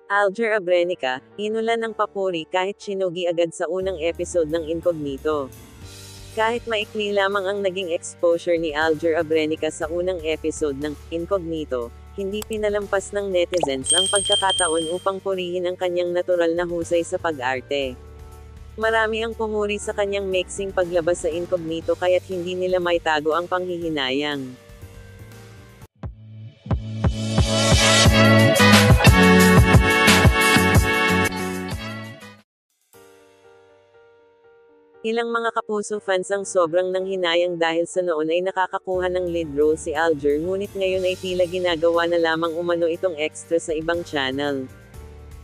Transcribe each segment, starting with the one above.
Alger Abrenica, inulan ng papuri kahit sinugi agad sa unang episode ng Incognito. Kahit maikli lamang ang naging exposure ni Alger Abrenica sa unang episode ng Incognito, hindi pinalampas ng netizens ang pagkakataon upang purihin ang kanyang natural na husay sa pag-arte. Marami ang pumuri sa kanyang mixing paglabas sa Incognito kaya't hindi nila maitago ang panghihinayang. Ilang mga Kapuso fans ang sobrang nanghinayang dahil sa noon ay nakakakuha ng lead role si Alger ngunit ngayon ay tila ginagawa na lamang umano itong extra sa ibang channel.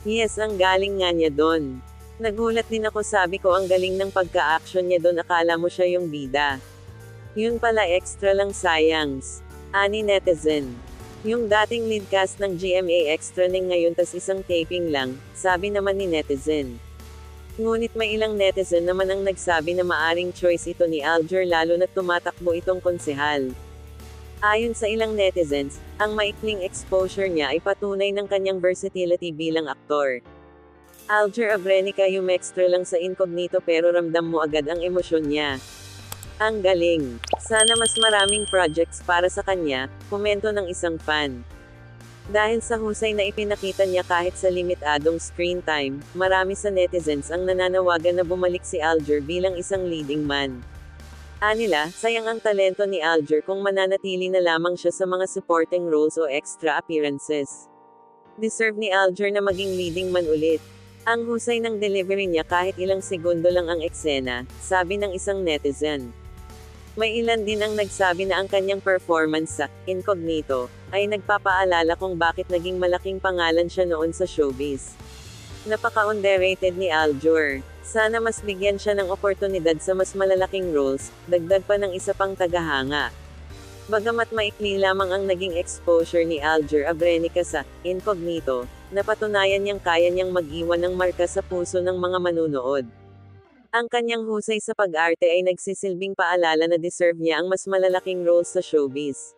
Yes, ang galing nga niya doon. Nagulat din ako, sabi ko ang galing ng pagka-action niya doon, akala mo siya yung bida. Yun pala extra lang, sayangs. Ani netizen. Yung dating lead cast ng GMA extra ning ngayon tas isang taping lang, sabi naman ni netizen. Ngunit may ilang netizen naman ang nagsabi na maaring choice ito ni Alger lalo na tumatakbo itong konsehal. Ayon sa ilang netizens, ang maikling exposure niya ay patunay ng kanyang versatility bilang aktor. Alger Abrenica yung extra lang sa Incognito pero ramdam mo agad ang emosyon niya. Ang galing. Sana mas maraming projects para sa kanya, komento ng isang fan. Dahil sa husay na ipinakita niya kahit sa limitadong screen time, marami sa netizens ang nananawagan na bumalik si Alger bilang isang leading man. Anila, sayang ang talento ni Alger kung mananatili na lamang siya sa mga supporting roles o extra appearances. Deserve ni Alger na maging leading man ulit. Ang husay ng delivery niya kahit ilang segundo lang ang eksena, sabi ng isang netizen. May ilan din ang nagsabi na ang kanyang performance sa Incognito ay nagpapaalala kung bakit naging malaking pangalan siya noon sa showbiz. Napaka-underrated ni Alger. Sana mas bigyan siya ng oportunidad sa mas malalaking roles, dagdag pa ng isa pang tagahanga. Bagamat maikli lamang ang naging exposure ni Alger Abrenica sa Incognito, napatunayan niyang kaya niyang mag-iwan ng marka sa puso ng mga manunood. Ang kanyang husay sa pag-arte ay nagsisilbing paalala na deserve niya ang mas malalaking roles sa showbiz.